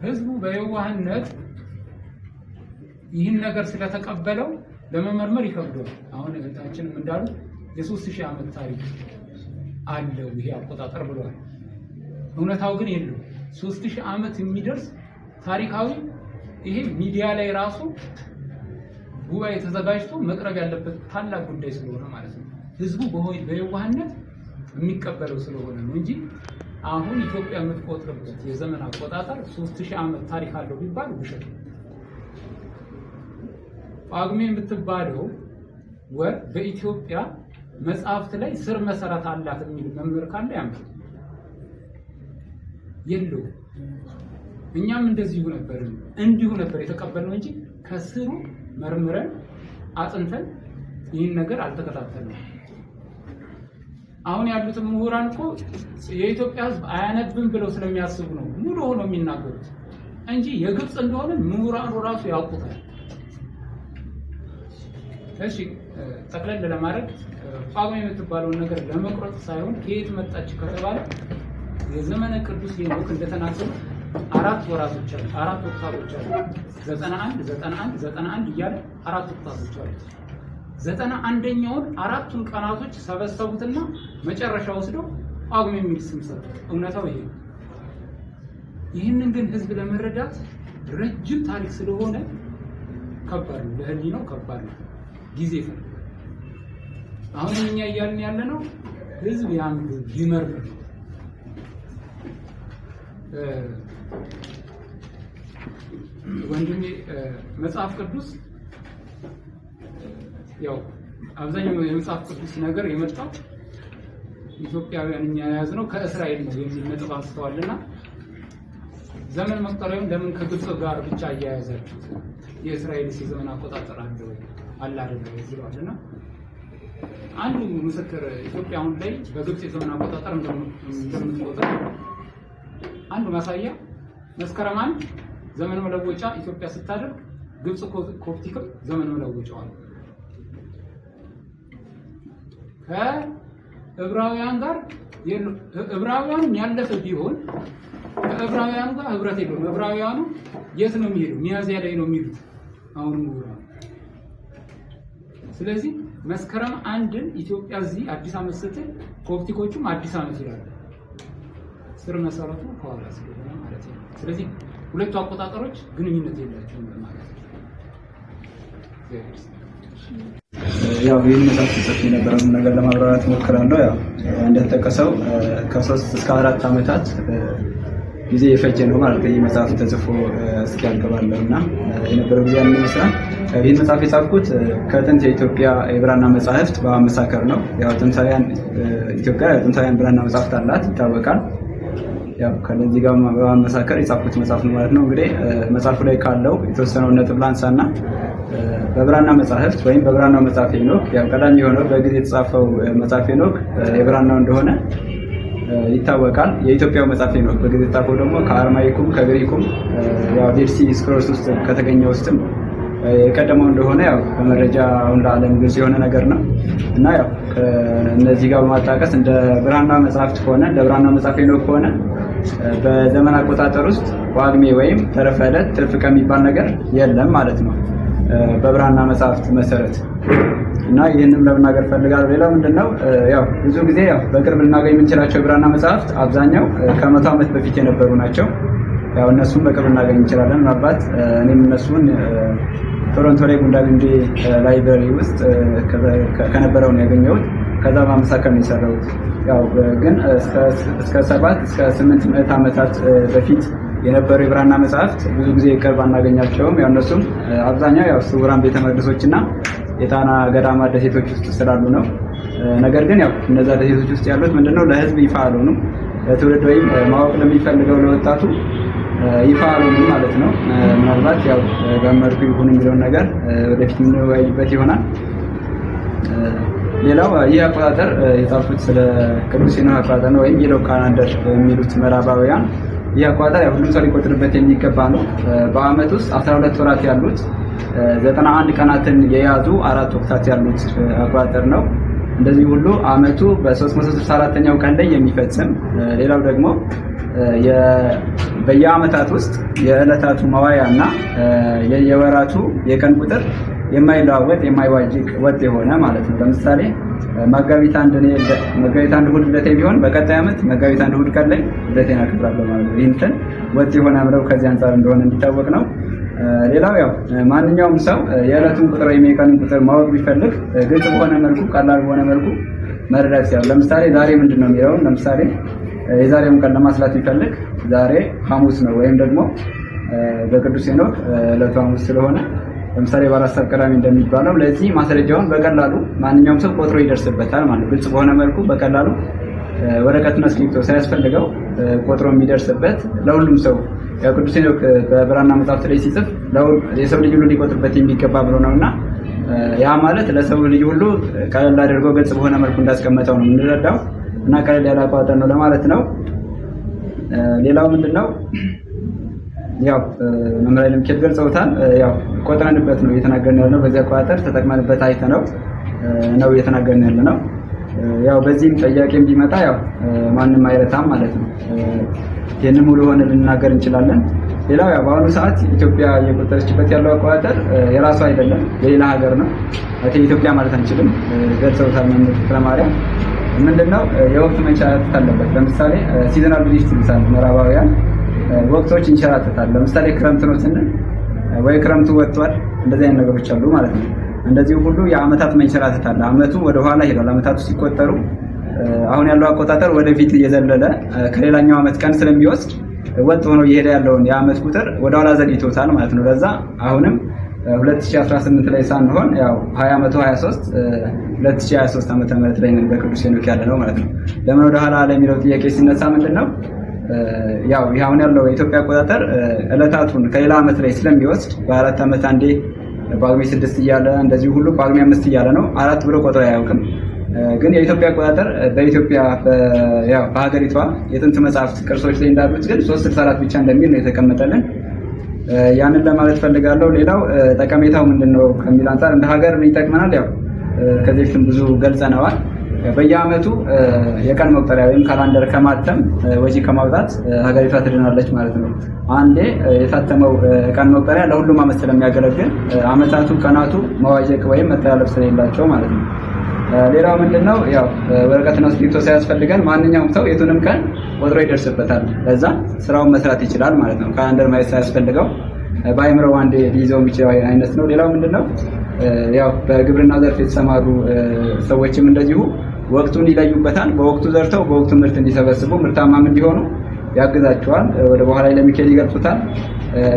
ህዝቡ በየዋህነት ይህን ነገር ስለተቀበለው ለመመርመር ይከብዳል። አሁን እህታችንም እንዳሉት የ3000 ዓመት ታሪክ አለው ይሄ አቆጣጠር ብለዋል። እውነታው ግን የለው 3000 ዓመት የሚደርስ ታሪካዊ ይሄ ሚዲያ ላይ ራሱ ጉባኤ ተዘጋጅቶ መቅረብ ያለበት ታላቅ ጉዳይ ስለሆነ ማለት ነው። ህዝቡ በየዋህነት የሚቀበለው ስለሆነ ነው እንጂ አሁን ኢትዮጵያ የምትቆጥርበት የዘመን አቆጣጠር 3000 ዓመት ታሪክ አለው ቢባል ውሸት ነው። ጳጉሜ የምትባለው ወር በኢትዮጵያ መጽሐፍት ላይ ስር መሰረት አላት የሚል መምህር ካለ ያምጣ። የለው እኛም እንደዚሁ ነበር የተቀበልነው እንጂ ከስሩ መርምረን አጥንተን ይህን ነገር አልተከታተልንም። አሁን ያሉት ምሁራን እኮ የኢትዮጵያ ህዝብ አያነብም ብለው ስለሚያስቡ ነው ሙሉ ሆኖ የሚናገሩት እንጂ የግብጽ እንደሆነ ምሁራኑ ራሱ ያውቁታል። እሺ ጠቅለል ለማድረግ ጳጉሜ የምትባለውን ነገር ለመቁረጥ ሳይሆን ከየት መጣች ከተባለ የዘመነ ቅዱስ ሄኖክ እንደተናገሩ 4 ወራቶች አሉ፣ 4 ወቅታቶች አሉ። 91 እያለ 4 ወቅታቶች አሉ። 91ኛውን 4ቱን ቀናቶች ሰበሰቡትና መጨረሻ ወስደው ጳጉሜ የሚል ስም ሰጡት። እውነታው ይሄ። ይህንን ግን ህዝብ ለመረዳት ረጅም ታሪክ ስለሆነ ከባድ ነው፣ ለህሊናው ከባድ ነው፣ ጊዜ ይፈልጋል። አሁን እኛ እያልን ያለነው ህዝብ ያንብብ ይመርምር። ወንድሜ መጽሐፍ ቅዱስ ያው አብዛኛው የመጽሐፍ ቅዱስ ነገር የመጣው ኢትዮጵያውያን እኛ የያዝነው ከእስራኤል ነው የሚል ነጥብ አንስተዋልና ዘመን መቁጠሪያውን ለምን ከግብጽ ጋር ብቻ አያያዛችሁት? የእስራኤል የዘመን አቆጣጠር አለ አይደለም ይላልና አንዱ ምስክር ኢትዮጵያ አሁን ላይ በግብጽ የዘመን አቆጣጠር እንደምትቆጥር አንዱ ማሳያ መስከረም 1 ዘመን መለወጫ ኢትዮጵያ ስታደርግ ግብጽ ኮፕቲክም ዘመን መለወጫው ነው። ከዕብራውያን ጋር ዕብራውያን ያለፈ ቢሆን ከዕብራውያን ጋር ህብረት የለውም። ዕብራውያኑ የት ነው የሚሄዱ? ሚያዝያ ላይ ነው የሚሉት አሁን ነው። ስለዚህ መስከረም 1ን ኢትዮጵያ እዚህ አዲስ ዓመት ስትል ኮፕቲኮቹም አዲስ ዓመት ይላሉ። ስር መሰረቱ ከኋላ ስለሆነ ማለት ነው። ስለዚህ ሁለቱ አቆጣጠሮች ግንኙነት የላቸውም ማለት ነው። ያው ይህን መጽሐፍ ጽፌ የነበረውን ነገር ለማብራራት ሞክራለሁ። ያው እንደተጠቀሰው ከ3 እስከ 4 ዓመታት ጊዜ የፈጀ ነው ማለት ነው። ይህ መጽሐፍ ተጽፎ እስኪያልቅ ባለውና የነበረው ጊዜ ያን ይመስላል። ይህን መጽሐፍ የጻፍኩት ከጥንት የኢትዮጵያ የብራና መጻሕፍት በማመሳከር ነው። ያው ጥንታውያን ኢትዮጵያ ጥንታውያን ብራና መጻሕፍት አላት ይታወቃል። ያው ከነዚህ ጋር በማመሳከር የጻፍኩት መጽሐፍ ነው ማለት ነው። እንግዲህ መጽሐፉ ላይ ካለው የተወሰነውን ነጥብ ላንሳና በብራና መጻሕፍት ወይም በብራናው መጽሐፍ ሄኖክ ያው ቀዳሚ የሆነው በጊዜ የተጻፈው መጽሐፍ ሄኖክ የብራናው እንደሆነ ይታወቃል። የኢትዮጵያው መጽሐፍ ሄኖክ በጊዜ የተጻፈው ደግሞ ከአርማይኩም ከግሪኩም ያው ዴድ ሲ ስክሮልስ ውስጥ ከተገኘው ውስጥም የቀደመው እንደሆነ ያው በመረጃ አሁን ለዓለም ግልጽ የሆነ ነገር ነው እና ያው ከነዚህ ጋር በማጣቀስ እንደ ብራና መጽሐፍት ከሆነ እንደ ብራና መጽሐፍ ሄኖክ ከሆነ በዘመን አቆጣጠር ውስጥ ጳጉሜ ወይም ተረፈ ዕለት ትርፍ ቀን የሚባል ነገር የለም ማለት ነው በብራና መጽሐፍት መሰረት እና ይህንን ለመናገር ፈልጋለሁ። ሌላው ምንድነው ያው ብዙ ጊዜ ያው በቅርብ ልናገኝ የምንችላቸው የብራና መጽሐፍት አብዛኛው ከ100 ዓመት በፊት የነበሩ ናቸው። ያው እነሱን በቅርብ እናገኝ እንችላለን። ምናልባት እኔም እነሱን ቶሮንቶ ላይ ጉንዳግንዴ ላይብረሪ ውስጥ ከነበረው ነው ያገኘሁት። ከዛ ማመሳከር ነው የሰራሁት። ያው ግን እስከ 7 እስከ 8 ምዕተ ዓመታት በፊት የነበሩ የብራና መጽሐፍት ብዙ ጊዜ ቅርብ አናገኛቸውም። ያው እነሱም አብዛኛው ያው ስውራን ቤተ መቅደሶችና የጣና ገዳማት ደሴቶች ውስጥ ስላሉ ነው። ነገር ግን ያው እነዛ ደሴቶች ውስጥ ያሉት ምንድነው ለህዝብ ይፋ አልሆኑም። ለትውልድ ወይም ማወቅ ለሚፈልገው ለወጣቱ ይፋ አልሆኑም ማለት ነው። ምናልባት ያው በመልኩ ይሁን የሚለውን ነገር ወደፊት የምንወያይበት ይሆናል። ሌላው ይህ አቆጣጠር የጻፉት ስለ ቅዱስ ሄኖክ አቆጣጠር ነው ወይም የሄኖክ ካላንደር የሚሉት ምዕራባውያን። ይህ አቆጣጠር ሁሉም ሰው ሊቆጥርበት የሚገባ ነው። በአመት ውስጥ 12 ወራት ያሉት 91 ቀናትን የያዙ 4 ወቅታት ያሉት አቆጣጠር ነው። እንደዚህ ሁሉ ዓመቱ በ364ኛው ቀን ላይ የሚፈጽም ሌላው ደግሞ በየዓመታት ውስጥ የዕለታቱ መዋያና የወራቱ የቀን ቁጥር የማይለዋወጥ የማይዋጅቅ ወጥ የሆነ ማለት ነው። ለምሳሌ መጋቢት አንድ እሑድ ልደቴ ቢሆን በቀጣይ ዓመት መጋቢት አንድ እሑድ ቀን ላይ ልደቴን አከብራለሁ ማለት ነው። ይህን ወጥ የሆነ አምረው ከዚህ አንጻር እንደሆነ እንዲታወቅ ነው። ሌላው ያው ማንኛውም ሰው የዕለቱን ቁጥር ወይም የቀኑን ቁጥር ማወቅ ቢፈልግ ግልጽ በሆነ መልኩ ቀላል በሆነ መልኩ መረዳት ይችላል። ለምሳሌ ዛሬ ምንድን ነው የሚለውን ለምሳሌ የዛሬውን ቀን ለማስላት ቢፈልግ ዛሬ ሐሙስ ነው ወይም ደግሞ በቅዱስ ሄኖክ ዕለቱ ሐሙስ ስለሆነ ለምሳሌ ባላሳብ ቀዳሚ እንደሚባለው ለዚህ ማስረጃውን በቀላሉ ማንኛውም ሰው ቆጥሮ ይደርስበታል ማለት ግልጽ በሆነ መልኩ በቀላሉ ወረቀትና እስክሪብቶ ሳያስፈልገው ቆጥሮ የሚደርስበት ለሁሉም ሰው ቅዱስ ሄኖክ በብራና መጽሐፍት ላይ ሲጽፍ የሰው ልጅ ሁሉ ሊቆጥርበት የሚገባ ብሎ ነውና ያ ማለት ለሰው ልጅ ሁሉ ቀለል አድርጎ ግልጽ በሆነ መልኩ እንዳስቀመጠው ነው የምንረዳው እና ቀለል ያለ አቋጠር ነው ለማለት ነው። ሌላው ምንድነው ያው መምህር ለምከት ገልጸውታል። ያው ቆጥረንበት ነው እየተናገርን ያለነው በዚያ አቋጠር ተጠቅመንበት አይተነው ነው እየተናገርን ያለነው። ያው በዚህም ጥያቄም ቢመጣ ያው ማንንም አይረታም ማለት ነው። ይሄንን ሙሉ ሆነ ልናገር እንችላለን። ሌላው ያው በአሁኑ ሰዓት ኢትዮጵያ እየቆጠረችበት ያለው አቋጠር የራሱ አይደለም የሌላ ሀገር ነው። ኢትዮጵያ ማለት አንችልም። ገልጸውታል መምህር ፍቅረማርያም ምንድነው የወቅት መንሸራተት አለበት። ለምሳሌ ሲዝናል ድሪፍት ይሉታል ምዕራባውያን ወቅቶች እንሸራተታል። ለምሳሌ ክረምት ነው ስንል ወይ ክረምቱ ወጥቷል እንደዚህ አይነት ነገሮች አሉ ማለት ነው። እንደዚህ ሁሉ የዓመታት መንሸራተት አለ። ዓመቱ ወደ ኋላ ሄዷል። ዓመታቱ ሲቆጠሩ አሁን ያለው አቆጣጠር ወደፊት እየዘለለ ከሌላኛው ዓመት ቀን ስለሚወስድ ወጥ ሆኖ እየሄደ ያለውን የዓመት ቁጥር ወደ ኋላ ዘግይቶታል ማለት ነው። ለዛ አሁንም 2018 ላይ ሳንሆን ያው 2023 ዓመተ ምህረት ላይ ነን በቅዱስ ሄኖክ ያለ ነው ማለት ነው። ለምን ወደ ኋላ ለሚለው ጥያቄ ሲነሳ ምንድነው ያው አሁን ያለው የኢትዮጵያ አቆጣጠር ዕለታቱን ከሌላ ዓመት ላይ ስለሚወስድ በአራት ዓመት አንዴ ጳጉሜ 6 እያለ እንደዚህ ሁሉ ጳጉሜ 5 እያለ ነው አራት ብሎ ቆጥሮ አያውቅም። ግን የኢትዮጵያ አቆጣጠር በኢትዮጵያ ያው በሀገሪቷ የጥንት መጻሕፍት ቅርሶች ላይ እንዳሉት ግን 364 ብቻ እንደሚል ነው የተቀመጠልን። ያንን ለማለት ፈልጋለሁ። ሌላው ጠቀሜታው ምንድነው ከሚል አንፃር እንደ ሀገር ይጠቅመናል። ያው ከዚህ በፊትም ብዙ ገልጸነዋል። በየዓመቱ የቀን መቁጠሪያ ወይም ካላንደር ከማተም ወጪ ከማውጣት ሀገሪቷ ትድናለች ማለት ነው። አንዴ የታተመው ቀን መቁጠሪያ ለሁሉም ዓመት ስለሚያገለግል ዓመታቱ ቀናቱ መዋዠቅ ወይም መተላለፍ ስለሌላቸው ማለት ነው። ሌላው ምንድነው ያው ወረቀትና እስክሪብቶ ሳያስፈልገን ማንኛውም ሰው የቱንም ቀን ቆጥሮ ይደርስበታል። ለዛ ስራውን መስራት ይችላል ማለት ነው። ካላንደር ማየት ሳያስፈልገው በአይምሮ አንዴ ሊይዘው የሚችለው አይነት ነው። ሌላው ምንድነው ያው በግብርና ዘርፍ የተሰማሩ ሰዎችም እንደዚሁ ወቅቱን ይለዩበታል። በወቅቱ ዘርተው በወቅቱ ምርት እንዲሰበስቡ ምርታማም እንዲሆኑ ያግዛቸዋል። ወደ በኋላ ላይ ለሚካኤል ይገልጹታል።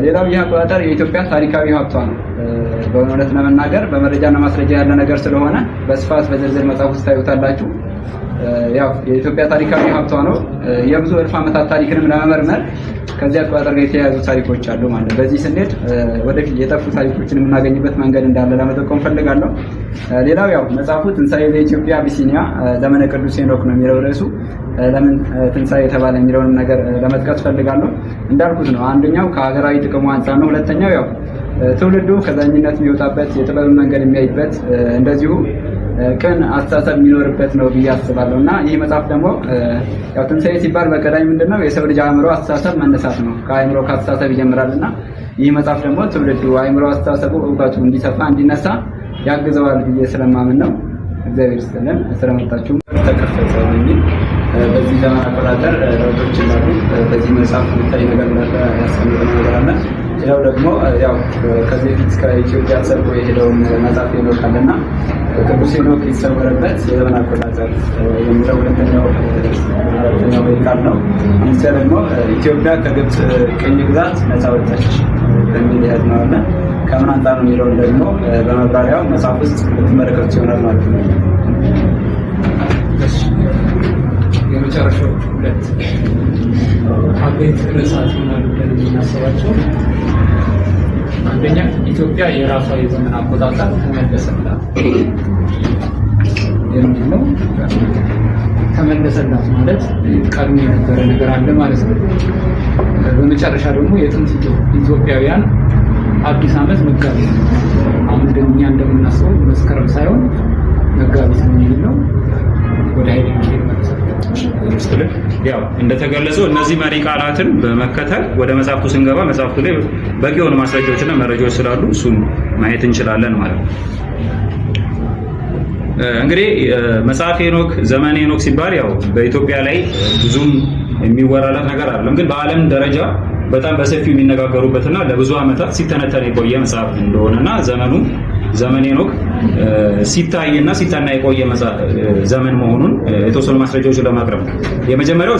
ሌላው ይህ አቆጣጠር የኢትዮጵያ ታሪካዊ ሀብቷ ነው። በእውነት ለመናገር በመረጃና ማስረጃ ያለ ነገር ስለሆነ በስፋት በዝርዝር መጽሐፍ ውስጥ ታዩታላችሁ። ያው የኢትዮጵያ ታሪካዊ ሀብቷ ነው። የብዙ እልፍ ዓመታት ታሪክንም ለመመርመር ከዚህ አቆጣጠር ጋር የተያያዙ ታሪኮች አሉ ማለት ነው። በዚህ ስንሄድ ወደፊት የጠፉ ታሪኮችን የምናገኝበት መንገድ እንዳለ ለመጠቆም ፈልጋለሁ። ሌላው ያው መጽሐፉ ትንሣኤ ዘኢትዮጵያ አቢሲኒያ ዘመነ ቅዱስ ሄኖክ ነው የሚለው ርዕሱ። ለምን ትንሣኤ የተባለ የሚለውንም ነገር ለመጥቀስ ፈልጋለሁ። እንዳልኩት ነው አንደኛው ከሀገራዊ ጥቅሙ አንጻር ነው። ሁለተኛው ያው ትውልዱ ከዛኝነት የሚወጣበት የጥበብን መንገድ የሚያይበት እንደዚሁ ቅን አስተሳሰብ የሚኖርበት ነው ብዬ አስባለሁ። እና ይህ መጽሐፍ ደግሞ ያው ትንሣኤ ሲባል በቀዳሚ ምንድነው የሰው ልጅ አእምሮ አስተሳሰብ መነሳት ነው። ከአእምሮ ከአስተሳሰብ ይጀምራልና ይህ መጽሐፍ ደግሞ ትውልዱ አእምሮ አስተሳሰቡ እውቀቱ እንዲሰፋ እንዲነሳ ያግዘዋል ብዬ ስለማምን ነው። እግዚአብሔር ይስጥልን ስለመጣችሁ ተከፈተ የሚል በዚህ ዘመን አቆጣጠር ለውጦች እንዳሉ በዚህ መጽሐፍ የሚታይ ነገር እንዳለ ያስቀምጠን ነገር አለ። ሌላው ደግሞ ያው ከዚህ በፊት ከኢትዮጵያ ሰርቆ የሄደውን መጽሐፍ ሄኖክ አለና ቅዱስ ሄኖክ የተሰወረበት የዘመን አቆጣጠር የሚለው ሁለተኛው ቃል ነው። አምስተኛ ደግሞ ኢትዮጵያ ከግብፅ ቅኝ ግዛት ነፃ ወጣች በሚል ያዝ ነው አለ። ከምን አንጻር ነው የሚለውን ደግሞ በመብራሪያው መጽሐፍ ውስጥ ልትመለከቱት ይሆናል ማለት ነው። የመጨረሻዎቹ ሁለት አበይት ርዕሳት ይሆናሉ ብለን የምናስባቸው አንደኛ ኢትዮጵያ የራሷ የዘመን አቆጣጠር ተመለሰላት የሚል ነው። ተመለሰላት ማለት ቀድሞ የነበረ ነገር አለ ማለት ነው። በመጨረሻ ደግሞ የጥንት ኢትዮጵያውያን አዲስ ዓመት መጋቢት አሁን እኛ እንደምናስበው መስከረም ሳይሆን መጋቢት ነው የሚል ነው። ወደ ኃይለ ሚካኤል ማለት ያው እንደተገለጸው እነዚህ መሪ ቃላትን በመከተል ወደ መጽሐፍቱ ስንገባ መጽሐፍቱ ላይ በቂ የሆኑ ማስረጃዎችና መረጃዎች ስላሉ እሱን ማየት እንችላለን ማለት ነው። እንግዲህ መጽሐፍ ሄኖክ ዘመነ ሄኖክ ሲባል ያው በኢትዮጵያ ላይ ብዙም የሚወራለት ነገር አይደለም፣ ግን በዓለም ደረጃ በጣም በሰፊው የሚነጋገሩበትና ለብዙ ዓመታት ሲተነተን የቆየ መጽሐፍ እንደሆነና ዘመኑ ዘመነ ሄኖክ ሲታይና ሲጠና የቆየ ዘመን መሆኑን የተወሰኑ ማስረጃዎችን ለማቅረብ ነው። የመጀመሪያው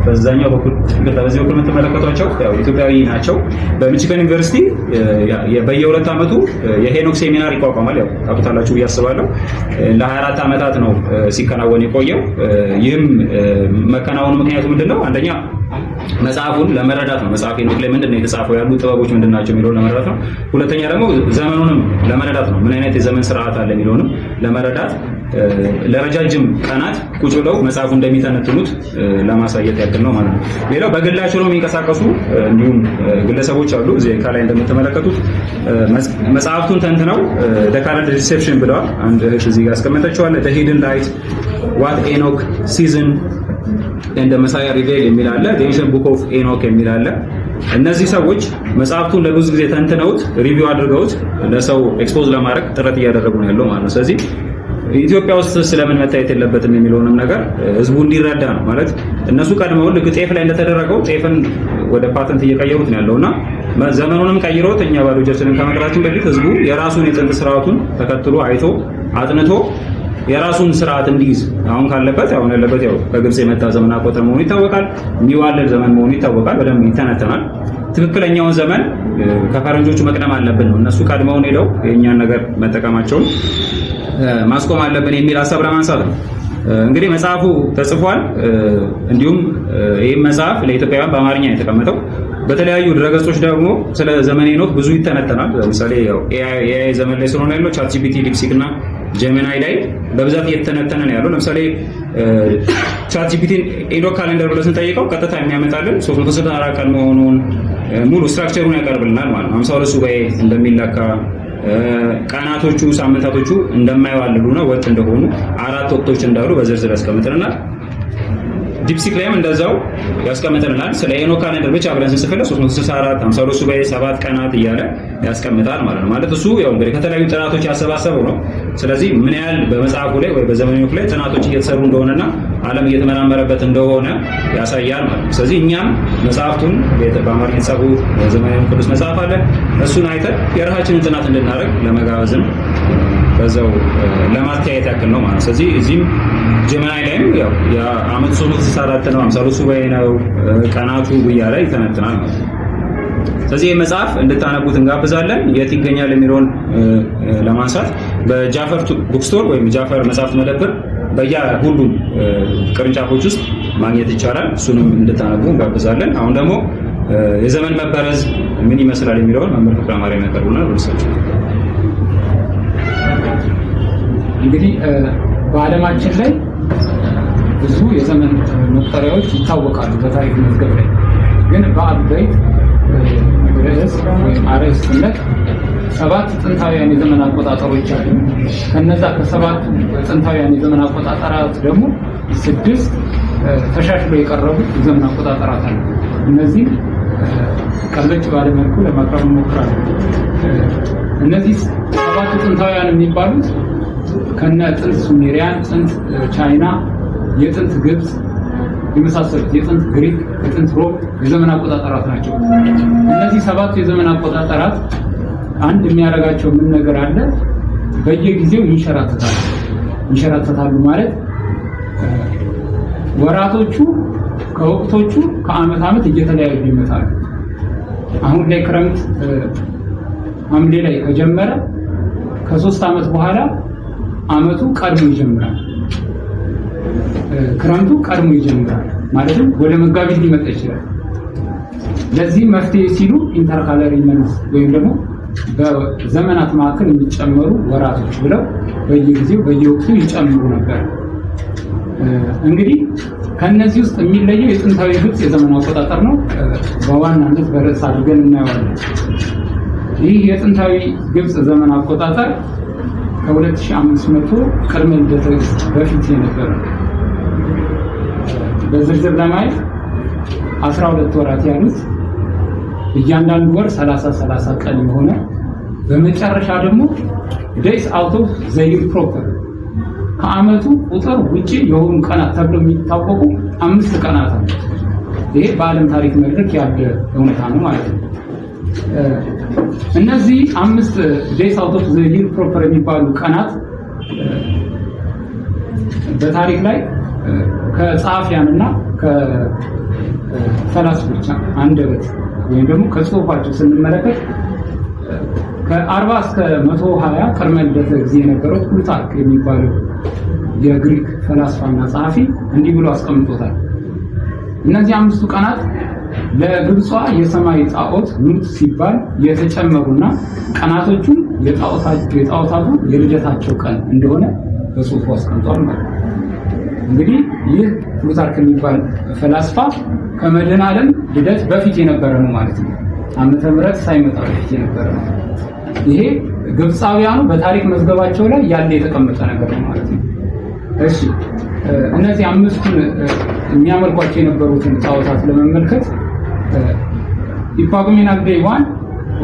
በዛኛው በኩል የምትመለከቷቸው ያው ኢትዮጵያዊ ናቸው። በሚቺጋን ዩኒቨርሲቲ በየሁለት ዓመቱ የሄኖክ ሴሚናር ይቋቋማል። ያው ታውቁታላችሁ ብዬ አስባለሁ። ለ24 ዓመታት ነው ሲከናወን የቆየው። ይህም መከናወኑ ምክንያቱ ምንድነው? አንደኛ መጽሐፉን ለመረዳት ነው። መጽሐፍ ሄኖክ ላይ ምንድነው የተጻፈው፣ ያሉ ጥበቦች ምንድናቸው የሚለውን ለመረዳት ነው። ሁለተኛ ደግሞ ዘመኑንም ለመረዳት ነው። ምን አይነት የዘመን ስርዓት አለ የሚለውንም ለመረዳት ለረጃጅም ቀናት ቁጭ ብለው መጽሐፉ እንደሚተነትኑት ለማሳየት ያክል ነው ማለት ነው። ሌላው በግላቸው ነው የሚንቀሳቀሱ እንዲሁም ግለሰቦች አሉ። እዚህ ከላይ እንደምትመለከቱት መጽሐፍቱን ተንትነው the current reception ብለዋል። አንድ እህት እዚህ ጋር አስቀምጠችዋል። the hidden light what Enoch season and the Messiah revealed የሚል አለ። the ancient book of Enoch የሚል አለ። እነዚህ ሰዎች መጽሐፍቱን ለብዙ ጊዜ ተንትነውት ሪቪው አድርገውት ለሰው ኤክስፖዝ ለማድረግ ጥረት እያደረጉ ነው ያለው ማለት ነው። ስለዚህ ኢትዮጵያ ውስጥ ስለምን መታየት የለበትም የሚለውንም ነገር ህዝቡ እንዲረዳ ነው ማለት። እነሱ ቀድመው ልክ ጤፍ ላይ እንደተደረገው ጤፍን ወደ ፓተንት እየቀየሩት ነው ያለውና ዘመኑንም ቀይረውት እኛ ባዶ ጀርሰንን ከመቅራችን በፊት ህዝቡ የራሱን የጥንት ስርዓቱን ተከትሎ አይቶ አጥንቶ የራሱን ስርዓት እንዲይዝ አሁን ካለበት አሁን ያለበት ያው ከግብጽ የመጣ ዘመን አቆጣጠር መሆኑ ይታወቃል። የሚዋለድ ዘመን መሆኑ ይታወቃል። በደንብ ይተነተናል። ትክክለኛውን ዘመን ከፈረንጆቹ መቅደም አለብን ነው። እነሱ ቀድመውን ሄደው የእኛን ነገር መጠቀማቸውን ማስቆም አለብን የሚል ሀሳብ ለማንሳት ነው። እንግዲህ መጽሐፉ ተጽፏል። እንዲሁም ይህ መጽሐፍ ለኢትዮጵያውያን በአማርኛ የተቀመጠው በተለያዩ ድረገጾች ደግሞ ስለ ዘመነ ሄኖክ ብዙ ይተነተናል። ለምሳሌ ያው ኤአይ ዘመን ላይ ስለሆነ ያለው ቻትጂፒቲ፣ ዲፕሲክ እና ጀሚናይ ላይ በብዛት እየተነተነ ነው ያለው። ለምሳሌ ቻትጂፒቲን ሄኖክ ካሌንደር ብለን ስንጠይቀው ቀጥታ የሚያመጣልን 364 ቀን መሆኑን ሙሉ ስትራክቸሩን ያቀርብልናል ማለት ነው። 52 ሱባኤ እንደሚለካ ቀናቶቹ ሳምንታቶቹ እንደማይዋልሉና ወጥ እንደሆኑ 4 ወቅቶች እንዳሉ በዝርዝር ያስቀምጥልናል። ዲፕሲክ ላይም እንደዛው ያስቀምጥልናል። ስለ ሄኖክ ካሌንደር ብቻ ብለን ስንጽፍለት 364 52 ሱባኤ 7 ቀናት እያለ ያስቀምጣል ማለት ነው። ማለት እሱ ያው እንግዲህ ከተለያዩ ጥናቶች ያሰባሰበው ነው። ስለዚህ ምን ያህል በመጽሐፉ ላይ ወይ በዘመነ ሄኖክ ላይ ጥናቶች እየተሰሩ እንደሆነና ዓለም እየተመራመረበት እንደሆነ ያሳያል ማለት ነው። ስለዚህ እኛም መጽሐፍቱን በአማርኛ የተጻፉ ዘመነ ሄኖክ ቅዱስ መጽሐፍ አለ። እሱን አይተን የራሳችንን ጥናት እንድናደርግ ለመጋበዝም በዛው ለማስተያየት ያክል ነው ማለት። ስለዚህ እዚህም ጀሚናይ ላይም ያው የዓመቱ 364 ነው፣ 52 ሱባኤ ነው፣ ቀናቱ እያለ ይተነትናል ማለት ነው። ስለዚህ መጽሐፍ እንድታነቡት እንጋብዛለን። የት ይገኛል የሚለውን ለማንሳት በጃፈር ቡክስቶር ወይም ጃፈር መጽሐፍት መደብር በየሁሉም ቅርንጫፎች ውስጥ ማግኘት ይቻላል። እሱንም እንድታነቡ እንጋብዛለን። አሁን ደግሞ የዘመን መበረዝ ምን ይመስላል የሚለውን መምህር ፍቅረ ማርያም ያቀርቡናል። ወደሳቸው እንግዲህ በዓለማችን ላይ ብዙ የዘመን መቁጠሪያዎች ይታወቃሉ በታሪክ መዝገብ ላይ። ግን በአበይት ርዕስ ወይም አርዕስትነት 7 ጥንታውያን የዘመን አቆጣጠሮች አሉ። ከነዛ ከ7 ጥንታውያን የዘመን አቆጣጠራት ደግሞ 6 ተሻሽሎ የቀረቡ የዘመን አቆጣጠራት አሉ። እነዚህ ቀለጭ ባለ መልኩ ለማቅረብ እንሞክራለን። እነዚህ 7 ጥንታውያን የሚባሉት ከነ ጥንት ሱሜሪያን፣ ጥንት ቻይና፣ የጥንት ግብጽ የመሳሰሉት የጥንት ግሪክ፣ የጥንት ሮም የዘመን አቆጣጠራት ናቸው። እነዚህ 7 የዘመን አቆጣጠራት አንድ የሚያደርጋቸው ምን ነገር አለ? በየጊዜው ይንሸራተታሉ ማለት ወራቶቹ ከወቅቶቹ ከዓመት ዓመት እየተለያዩ ይመጣሉ። አሁን ላይ ክረምት ሐምሌ ላይ ከጀመረ ከ3 ዓመት በኋላ ዓመቱ ቀድሞ ይጀምራል። ክረምቱ ቀድሞ ይጀምራል ማለትም ወደ መጋቢት ሊመጣ ይችላል። ለዚህ መፍትሄ ሲሉ ኢንተርካለሪመንት ወይም ደግሞ በዘመናት መካከል የሚጨመሩ ወራቶች ብለው በየጊዜው በየወቅቱ ይጨምሩ ነበር። እንግዲህ ከነዚህ ውስጥ የሚለየው የጥንታዊ ግብጽ የዘመን አቆጣጠር ነው። በዋናነት በርዕስ አድርገን እናየዋለን። ይህ የጥንታዊ ግብጽ ዘመን አቆጣጠር ከ2500 ቅድመ ልደተ ክርስቶስ በፊት የነበረ በዝርዝር ለማየት 12 ወራት ያሉት እያንዳንዱ ወር 30 ቀን የሆነ በመጨረሻ ደግሞ days out of the year proper ከዓመቱ ቁጥር ውጪ የሆኑ ቀናት ተብለው የሚታወቁ 5 ቀናት አሉ። ይሄ በዓለም ታሪክ መድረክ ያለ እውነታ ነው ማለት ነው። እነዚህ 5 days out of the year proper የሚባሉ ቀናት በታሪክ ላይ ከጸሐፊያንና ከፈላስፎች አንደበት ወይም ደግሞ ከጽሁፋቸው ስንመለከት ከ40 እስከ 120 ቅድመ ልደተ ጊዜ የነበረው ፕሉታርክ የሚባለው የግሪክ ፈላስፋና ጸሐፊ እንዲህ ብሎ አስቀምጦታል። እነዚህ 5ቱ ቀናት ለግብጿ የሰማይ ጣዖት ኑት ሲባል የተጨመሩና ቀናቶቹ የጣዖታቱ የልደታቸው ቀን እንደሆነ በጽሁፉ አስቀምጧል ማለት ነው። እንግዲህ ይህ ፕሉታርክ የሚባል ፈላስፋ ከመድኃኔ ዓለም ልደት በፊት የነበረ ነው ማለት ነው። ዓመተ ምህረት ሳይመጣ በፊት የነበረ ነው። ይሄ ግብፃውያኑ በታሪክ መዝገባቸው ላይ ያለ የተቀመጠ ነገር ነው ማለት ነው። እሺ እነዚህ 5ቱን የሚያመልኳቸው የነበሩትን ጣዖታት ለመመልከት ኢፓጉሜናል ዴይ 1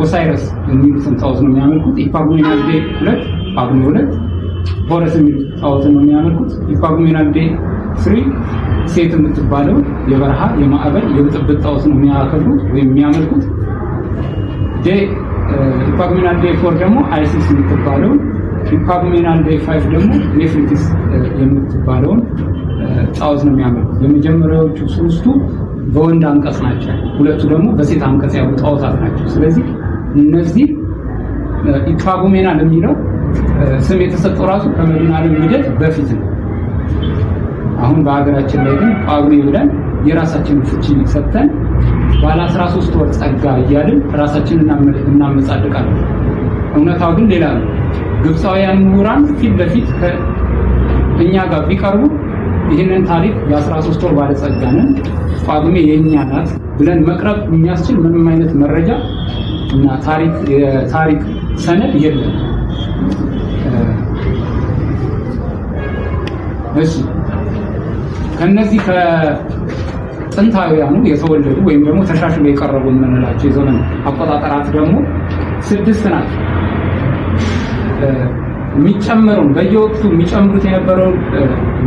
ኦሳይረስ የሚሉትን ጣዖት ነው የሚያመልኩት። ኢፓጉሜናል ዴይ 2 ጳጉሜ 2 ሆረስ የሚሉት ጣዖት ነው የሚያመልኩት። ኢፓጉሜናል ዴይ 3 ሴት የምትባለው የበረሃ የማዕበል የብጥብጥ ጣዖት ነው የሚያከብሩት ወይም የሚያመልኩት። ኢፓጉሜናል ዴይ 4 ደግሞ አይሲስ የምትባለው፣ ኢፓጉሜናል ዴይ 5 ደግሞ ኔፍሪቲስ የምትባለውን ጣዖት ነው የሚያመልኩት። የመጀመሪያዎቹ 3ቱ በወንድ አንቀጽ ናቸው፣ 2ቱ ደግሞ በሴት አንቀጽ ያሉ ጣዖታት ናቸው። ስለዚህ እነዚህ ኢፓጉሜናል የሚለው ስም የተሰጠው ራሱ ከመድኃኔ ዓለም ልደት በፊት ነው። አሁን በሀገራችን ላይ ግን ጳጉሜ ብለን የራሳችንን ፍቺ ሰጥተን ባለ 13 ወር ጸጋ እያልን ራሳችንን እናመጻድቃለን። እውነታው ግን ሌላ ነው። ግብፃውያን ምሁራን ፊት ለፊት ከእኛ ጋር ቢቀርቡ ይህንን ታሪክ የ13 ወር ባለጸጋ ነን ጳጉሜ የእኛ ናት ብለን መቅረብ የሚያስችል ምንም አይነት መረጃ እና የታሪክ ሰነድ የለም። እሺ ከነዚህ ከጥንታውያኑ የተወለዱ ወይም ደግሞ ተሻሽለው የቀረቡ የምንላቸው የዘመን አቆጣጠራት ደግሞ 6 ናቸው። የሚጨምረውን በየወቅቱ የሚጨምሩት የነበረውን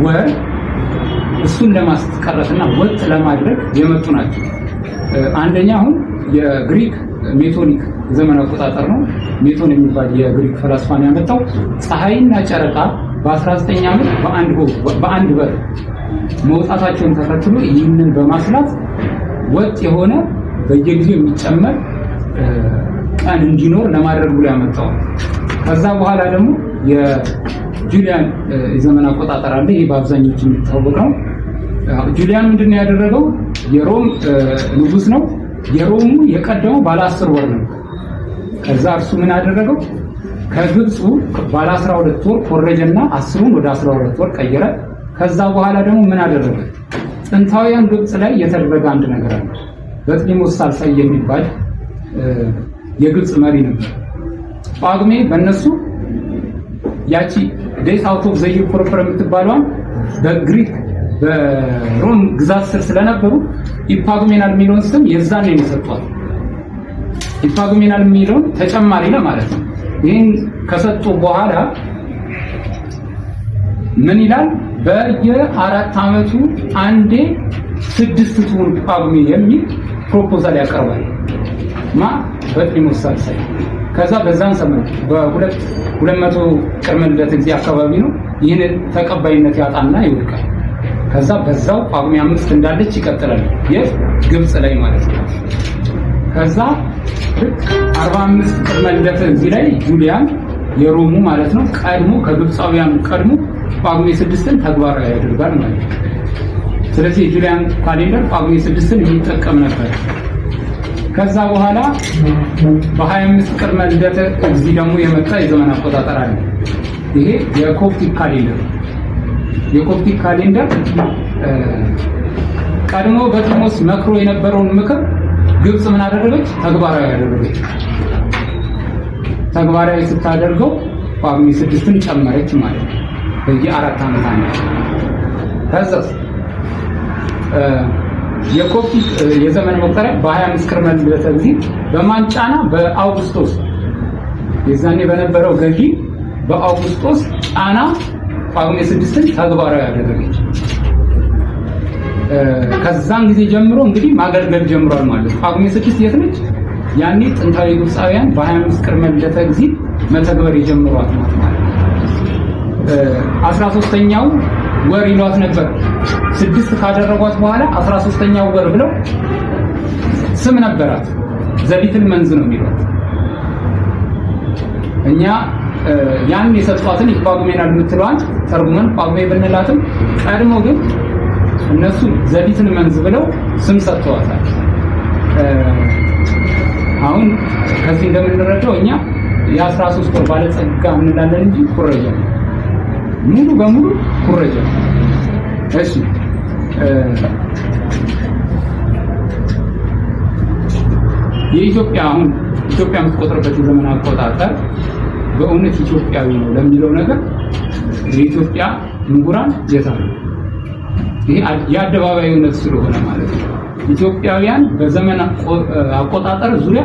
ወር እሱን ለማስቀረትና ወጥ ለማድረግ የመጡ ናቸው። አንደኛ አሁን የግሪክ ሜቶኒክ ዘመን አቆጣጠር ነው። ሜቶን የሚባል የግሪክ ፈላስፋን ያመጣው ፀሐይና ጨረቃ በ19 ዓመት በአንድ በር መውጣታቸውን ተከትሎ ይህንን በማስላት ወጥ የሆነ በየጊዜው የሚጨመር ቀን እንዲኖር ለማድረግ ብሎ ያመጣው። ከዛ በኋላ ደግሞ የጁሊያን የዘመን አቆጣጠር አለ። ይሄ በአብዛኞቹ የሚታወቅ ነው። ጁሊያን ምንድነው ያደረገው? የሮም ንጉስ ነው። የሮሙ የቀደመው ባለ 10 ወር ነው። ከዛ እርሱ ምን አደረገው? ከግብፁ ባለ 12 ወር ኮረጀና 10ን ወደ 12 ወር ቀየረ። ከዛ በኋላ ደግሞ ምን አደረገ? ጥንታውያን ግብፅ ላይ የተደረገ አንድ ነገር አለ። በጥሊሞስ ሳልሳይ የሚባል የግብፅ መሪ ነበር። ጳጉሜ በእነሱ ያቺ ዴይስ አውት ኦፍ ዘ ይር ፕሮፐር የምትባለዋን በግሪክ በሮም ግዛት ስር ስለነበሩ ኢፓጉሜናል የሚለውን ስም የዛን ነው የሰጧት። ኢፓጉሜናል የሚለውን ተጨማሪ ለማለት ነው። ይህን ከሰጡ በኋላ ምን ይላል? በየ4 ዓመቱ አንዴ 6 ትሁን ጳጉሜ የሚል ፕሮፖዛል ያቀርባል። በጥሊሞስ ሳልሳይ። ከዛ በዛን ዘመን በ200 ቅድመ ልደተ ጊዜ አካባቢ ነው ይህን ተቀባይነት ያጣና ይወድቃል። ከዛ በዛው ጳጉሜ 5 እንዳለች ይቀጥላል፣ የግብፅ ላይ ማለት ነው። ከዛ 45 ቅድመ ልደተ ጊዜ ላይ ጁሊያን የሮሙ ማለት ነው ቀድሞ ከግብፃውያን ቀድሞ ጳጉሜ 6ን ተግባራዊ ያደርጋል ማለት ነው። ስለዚህ የጁሊያን ካሌንደር ጳጉሜ 6ን ይጠቀም ነበር። ከዛ በኋላ በ25 ቅድመ ልደተ ጊዜ ደግሞ የመጣ የዘመን አቆጣጠር አለ። ይሄ የኮፕቲክ ካሌንደር። የኮፕቲክ ካሌንደር ቀድሞ በጥሊሞስ መክሮ የነበረውን ምክር ግብፅ ምን አደረገች? ተግባራዊ ያደረገች። ተግባራዊ ስታደርገው ጳጉሜ 6ን ጨመረች ማለት ነው። በየ4 ዓመት አንድ ከዛ የኮፕቲክ የዘመን መቁጠሪያ በ25 ቅድመ ልደተ እግዚእ በማንጫና በአውግስጦስ የዛኔ በነበረው ገዢ በአውግስጦስ ጫና ጳጉሜ 6ን ተግባራዊ ያደረገች። ከዛን ጊዜ ጀምሮ እንግዲህ ማገልገል ጀምሯል ማለት ነው። ጳጉሜ 6 የት ነች? ያኔ ጥንታዊ ግብፃውያን በ25 ቅድመ ልደተ እግዚእ መተግበር የጀመሯት ማለት ነው። 13ኛው ወር ይሏት ነበር። 6 ካደረጓት በኋላ 13ኛው ወር ብለው ስም ነበራት። ዘሊትል መንዝ ነው የሚሏት። እኛ ያን የሰጧትን ጳጉሜናል የምትለዋን ተርጉመን ጳጉሜ ብንላትም ቀድሞ ግን እነሱ ዘሊትል መንዝ ብለው ስም ሰጥተዋታል። አሁን ከዚህ እንደምንረዳው እኛ የ13 ወር ባለጸጋ እንላለን እንጂ ኩረጃ ሙሉ በሙሉ ኩረጃ። እሺ የኢትዮጵያ አሁን ኢትዮጵያ የምትቆጥርበት የዘመን አቆጣጠር በእውነት ኢትዮጵያዊ ነው ለሚለው ነገር የኢትዮጵያ ምሁራን የታሉ? ይሄ የአደባባይ እውነት ስለሆነ ማለት ነው። ኢትዮጵያውያን በዘመን አቆጣጠር ዙሪያ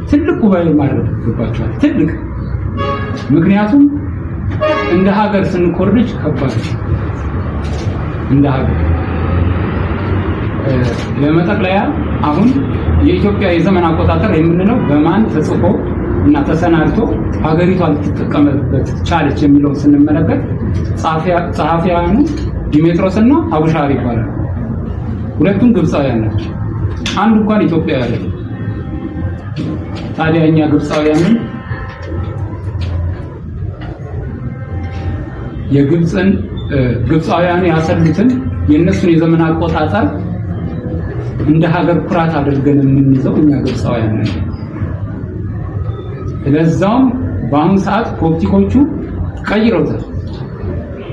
ትልቅ ጉባኤ ማድረግ ይገባቸዋል። ትልቅ ምክንያቱም እንደ ሀገር ስንኮርጅ ከባድ እንደ ሀገር ለመጠቅለያ አሁን የኢትዮጵያ የዘመን አቆጣጠር የምንለው በማን ተጽፎ እና ተሰናድቶ ሀገሪቷ ልትጠቀምበት ቻለች የሚለውን ስንመለከት ጸሐፊያኑ ዲሜጥሮስ እና አቡሻር ይባላል። ሁለቱም ግብፃውያን ናቸው። አንዱ እንኳን ኢትዮጵያዊ አይደለም። ታዲያ እኛ ግብፃውያንን ግብፃውያኑ ያሰሉትን የእነሱን የዘመን አቆጣጠር እንደ ሀገር ኩራት አድርገን የምንይዘው እኛ ግብፃውያን ነን። ለዛውም በአሁኑ ሰዓት ኮፕቲኮቹ ቀይረውታል።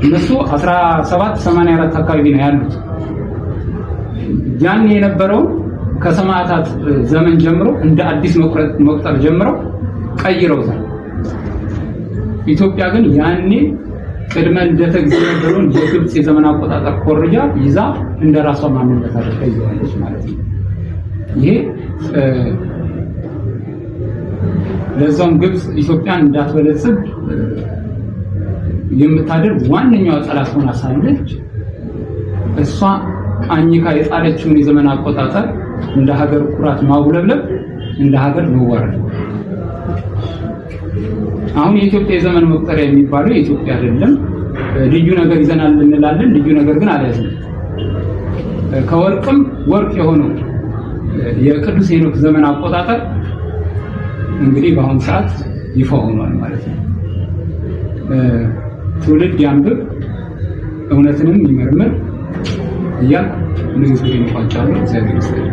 እነሱ 1784 አካባቢ ነው ያሉት። ያን የነበረው ከሰማዕታት ዘመን ጀምሮ እንደ አዲስ መቁጠር ጀምረው ቀይረውታል። ኢትዮጵያ ግን ያኔ ቅድመ ልደተ እግዚእ የነበረውን የግብፅ የዘመን አቆጣጠር ኮርጃ ይዛ እንደራሷ ማንነት አድርጋ ይዘዋለች ማለት ነው። ይሄ ለዛውም ግብፅ ኢትዮጵያን እንዳትበለጽግ የምታደርግ ዋነኛዋ ጠላት ሆና ሳለች እሷ አኝካ የጣለችውን የዘመን አቆጣጠር እንደ ሀገር ኩራት ማውለብለብ፣ እንደ ሀገር መዋረድ። አሁን የኢትዮጵያ የዘመን መቁጠሪያ የሚባለው የኢትዮጵያ አይደለም። ልዩ ነገር ይዘናል እንላለን፣ ልዩ ነገር ግን አልያዝንም። ከወርቅም ወርቅ የሆነው የቅዱስ ሄኖክ ዘመን አቆጣጠር እንግዲህ በአሁኑ ሰዓት ይፋ ሆኗል ማለት ነው። ትውልድ ያንብብ፣ እውነትንም ይመርምር እያልኩ ንግግሬን እቋጫለሁ። እግዚአብሔር ይመስገን።